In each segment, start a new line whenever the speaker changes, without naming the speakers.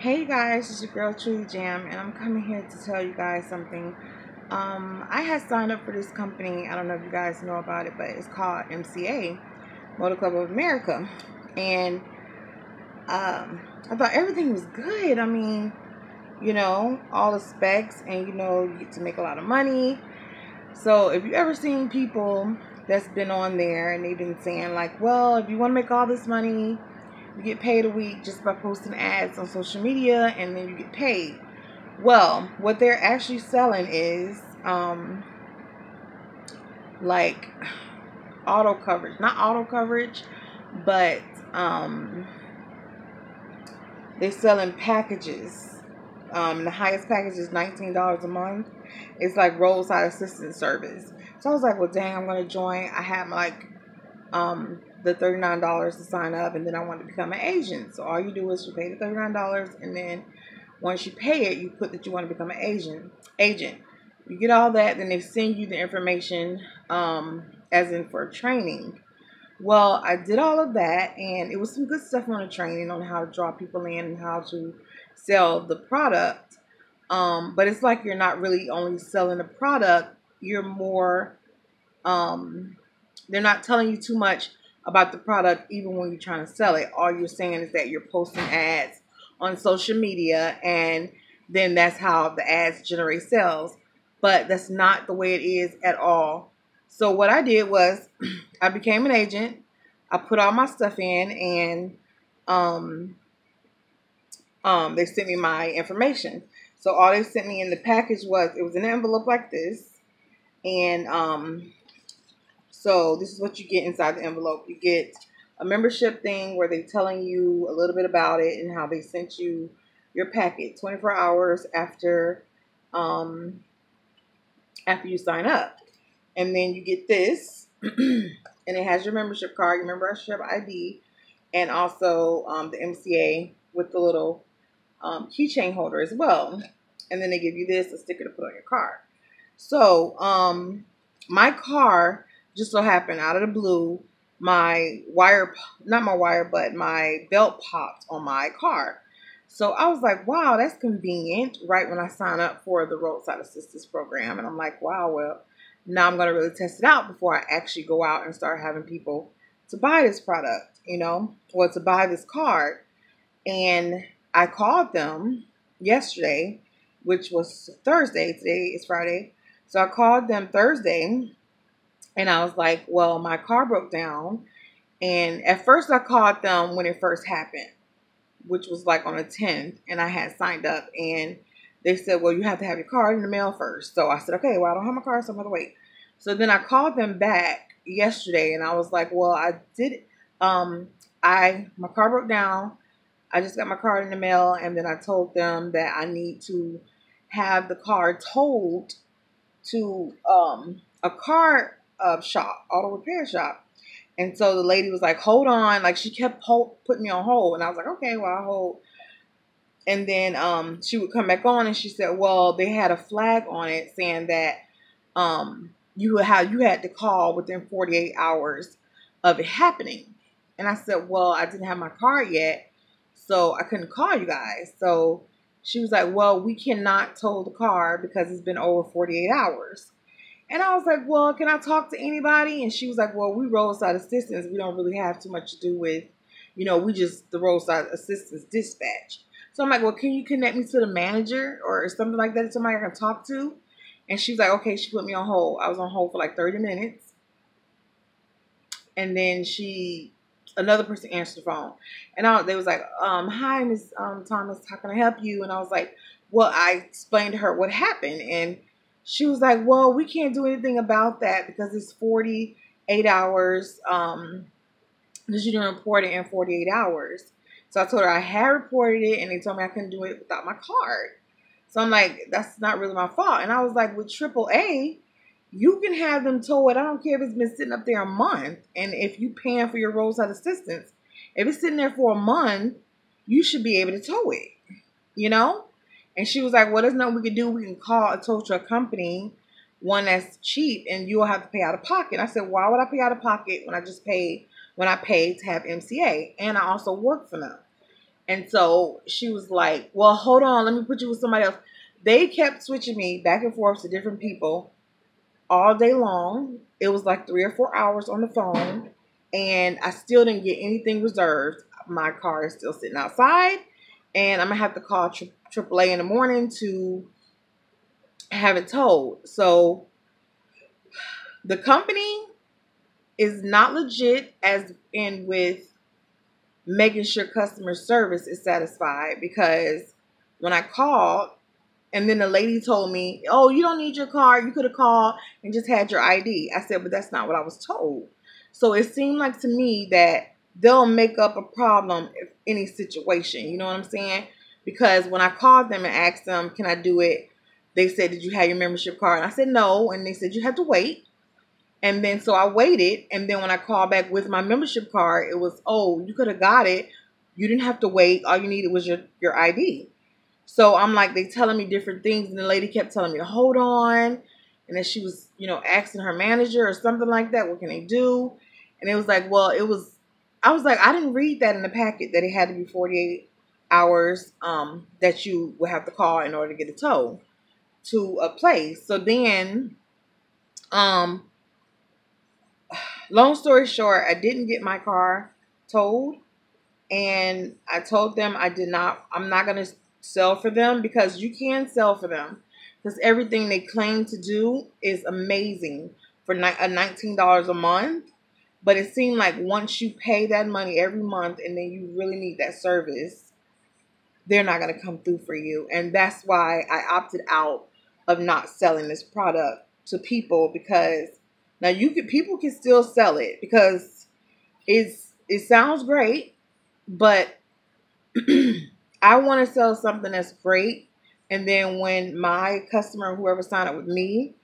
Hey guys, it's your girl Truly Jam, and I'm coming here to tell you guys something. I had signed up for this company. I don't know if you guys know about it, but it's called M.c.a, Motor Club of America. And I thought everything was good. I mean, all the specs, and you get to make a lot of money. So if you ever seen people that's been on there and they've been saying like, well, if you want to make all this money, you get paid a week just by posting ads on social media, and then you get paid. Well, what they're actually selling is like auto coverage, not auto coverage, but they're selling packages. The highest package is $19 a month. It's like roadside assistance service. So I was like, well, dang, I'm gonna join. I had like the $39 to sign up, and then I wanted to become an agent. So all you do is you pay the $39, and then once you pay it, you put that you want to become an agent. You get all that, then they send you the information, as in for training. Well, I did all of that, and it was some good stuff on the training on how to draw people in and how to sell the product. But it's like you're not really only selling the product, you're more, they're not telling you too much about the product even when you're trying to sell it. All you're saying is that you're posting ads on social media, and then that's how the ads generate sales. But that's not the way it is at all. So what I did was I became an agent. I put all my stuff in, and um, they sent me my information. So all they sent me in the package was, it was an envelope like this, and so this is what you get inside the envelope. You get a membership thing where they're telling you a little bit about it and how they sent you your packet 24 hours after you sign up. And then you get this, and it has your membership card, your membership ID, and also the M.c.a with the little keychain holder as well. And then they give you this, a sticker to put on your car. So my car, just so happened out of the blue, my wire, not my wire, but my belt popped on my car. So I was like, wow, that's convenient, right when I sign up for the roadside assistance program. And I'm like, wow, well, now I'm going to really test it out before I actually go out and start having people to buy this product, or to buy this card. And I called them yesterday, which was Thursday. Today is Friday. So I called them Thursday, and I was like, well, my car broke down. And at first I called them when it first happened, which was like on the 10th, and I had signed up, and they said, well, you have to have your card in the mail first. So I said, okay, well, I don't have my card, so I'm going to wait. So then I called them back yesterday, and I was like, well, I did, my car broke down. I just got my card in the mail, and then I told them that I need to have the car towed to a car shop, auto repair shop. And so the lady was like, hold on. Like, she kept putting me on hold. And I was like, okay, well, I'll hold. And then she would come back on, and she said, well, they had a flag on it saying that you had to call within 48 hours of it happening. And I said, well, I didn't have my card yet, so I couldn't call you guys. So she was like, well, we cannot tow the car because it's been over 48 hours. And I was like, well, can I talk to anybody? And she was like, well, we roadside assistance. We don't really have too much to do with, we just the roadside assistance dispatch. So I'm like, well, can you connect me to the manager or something like that, somebody I can talk to? And she was like, okay. She put me on hold. I was on hold for like 30 minutes. And then another person answered the phone. And they was like, hi, Miss Thomas, how can I help you? And I was like, well, I explained to her what happened. And she was like, well, we can't do anything about that because it's 48 hours. Because you didn't report it in 48 hours. So I told her I had reported it, and they told me I couldn't do it without my card. So I'm like, that's not really my fault. And I was like, with AAA, you can have them tow it. I don't care if it's been sitting up there a month. And if you paying for your roadside assistance, if it's sitting there for a month, you should be able to tow it, And she was like, well, there's nothing we can do. We can call a tow truck company, one that's cheap, and you'll have to pay out of pocket. I said, why would I pay out of pocket when I paid to have M.c.a, and I also work for them? And so she was like, well, hold on, let me put you with somebody else. They kept switching me back and forth to different people all day long. It was like 3 or 4 hours on the phone, and I still didn't get anything reserved. My car is still sitting outside, and I'm gonna have to call AAA in the morning to have it towed. So the company is not legit, as in with making sure customer service is satisfied, because when I called, and then the lady told me, oh, you don't need your card. You could have called and just had your ID. I said, but that's not what I was told. So it seemed like to me that they'll make up a problem in any situation. You know what I'm saying? Because when I called them and asked them, can I do it? They said, did you have your membership card? And I said, no. And they said, you have to wait. And then so I waited. And then when I called back with my membership card, it was, oh, you could have got it. You didn't have to wait. All you needed was your ID. So I'm like, they telling me different things. And the lady kept telling me to hold on. And then she was, asking her manager or something like that. What can they do? And it was like, well, I was like, I didn't read that in the packet that it had to be 48 hours that you would have to call in order to get a tow to a place. So then, long story short, I didn't get my car towed. And I told them I'm not going to sell for them, because you can sell for them, because everything they claim to do is amazing for $19 a month. But it seemed like once you pay that money every month and then you really need that service, they're not going to come through for you. And that's why I opted out of not selling this product to people, because now people can still sell it, because it sounds great, but I want to sell something that's great. And then when my customer, whoever signed up with me,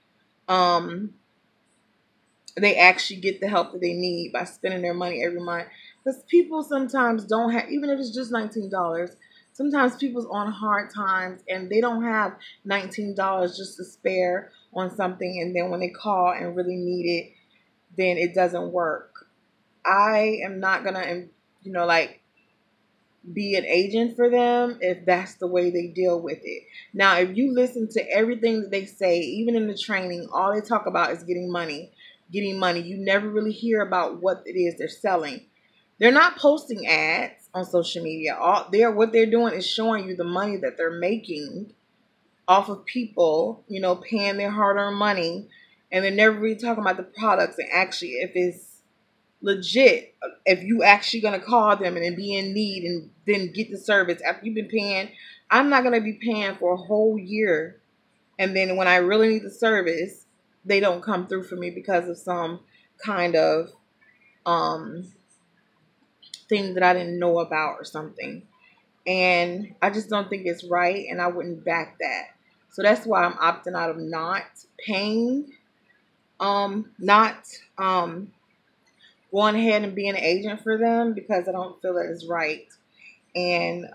they actually get the help that they need by spending their money every month. Because people sometimes don't have, even if it's just $19, sometimes people's on hard times and they don't have $19 just to spare on something. And then when they call and really need it, then it doesn't work. I am not going to, be an agent for them if that's the way they deal with it. Now, if you listen to everything that they say, even in the training, all they talk about is getting money, getting money. You never really hear about what it is they're selling. They're not posting ads on social media. What they're doing is showing you the money that they're making off of people, paying their hard-earned money, and they're never really talking about the products and actually if it's legit, if you actually gonna call them and then be in need and then get the service after you've been paying. I'm not gonna be paying for a whole year, and then when I really need the service, they don't come through for me because of some kind of thing that I didn't know about or something. And I just don't think it's right, and I wouldn't back that. So that's why I'm opting out of not paying, not going ahead and being an agent for them, because I don't feel that it's right. And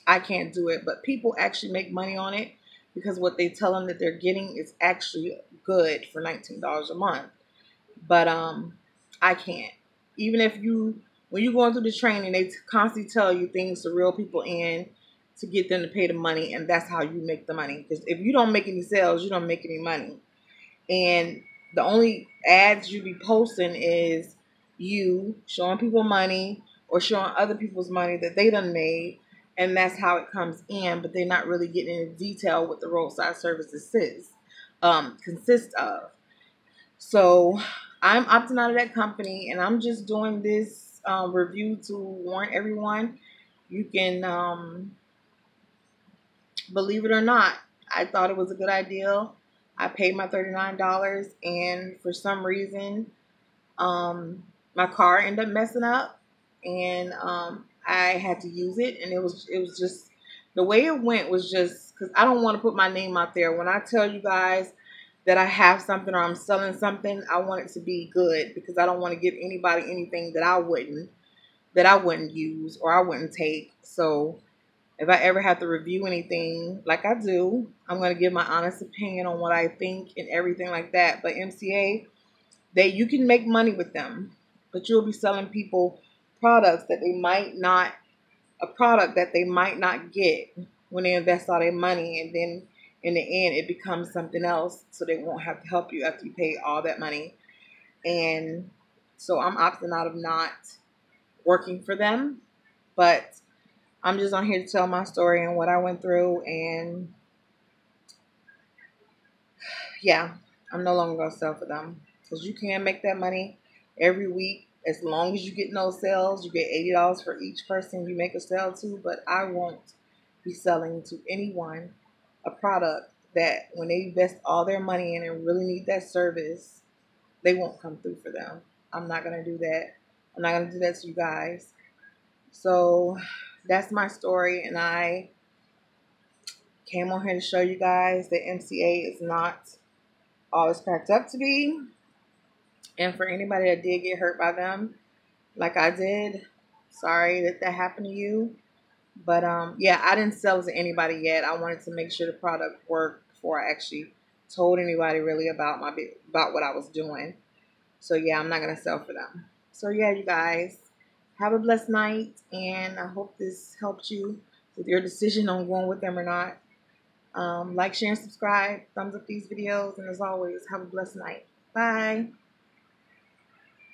I can't do it. But people actually make money on it, because what they tell them that they're getting is actually good for $19 a month. But I can't. Even when you're going through the training, they constantly tell you things to reel people in to get them to pay the money, and that's how you make the money. Because if you don't make any sales, you don't make any money. And the only ads you be posting is you showing people money or showing other people's money that they done made, and that's how it comes in. But they're not really getting into detail what the roadside services consist of. So I'm opting out of that company, and I'm just doing this review to warn everyone. You can believe it or not, I thought it was a good idea. I paid my $39, and for some reason, my car ended up messing up, and I had to use it, and it was just the way it went was just because I don't want to put my name out there. When I tell you guys that I have something or I'm selling something, I want it to be good, because I don't want to give anybody anything that I wouldn't use or I wouldn't take. So if I ever have to review anything like I do, I'm going to give my honest opinion on what I think and everything like that. But M.c.a, you can make money with them, but you'll be selling people products that they might not a product that they might not get when they invest all their money, and then in the end it becomes something else, so they won't have to help you after you pay all that money. And so I'm opting out of not working for them, but I'm just on here to tell my story and what I went through. And yeah, I'm no longer going to sell for them, because you can make that money every week. As long as you get no sales, you get $80 for each person you make a sale to. But I won't be selling to anyone a product that when they invest all their money in and really need that service, they won't come through for them. I'm not going to do that. I'm not going to do that to you guys. So that's my story, and I came on here to show you guys that M.c.a is not all it's cracked up to be. And for anybody that did get hurt by them, like I did, sorry that that happened to you. But yeah, I didn't sell to anybody yet. I wanted to make sure the product worked before I actually told anybody really about what I was doing. So yeah, I'm not gonna sell for them. So yeah, you guys, have a blessed night, and I hope this helped you with your decision on going with them or not. Like, share, and subscribe. Thumbs up these videos, and as always, have a blessed night. Bye.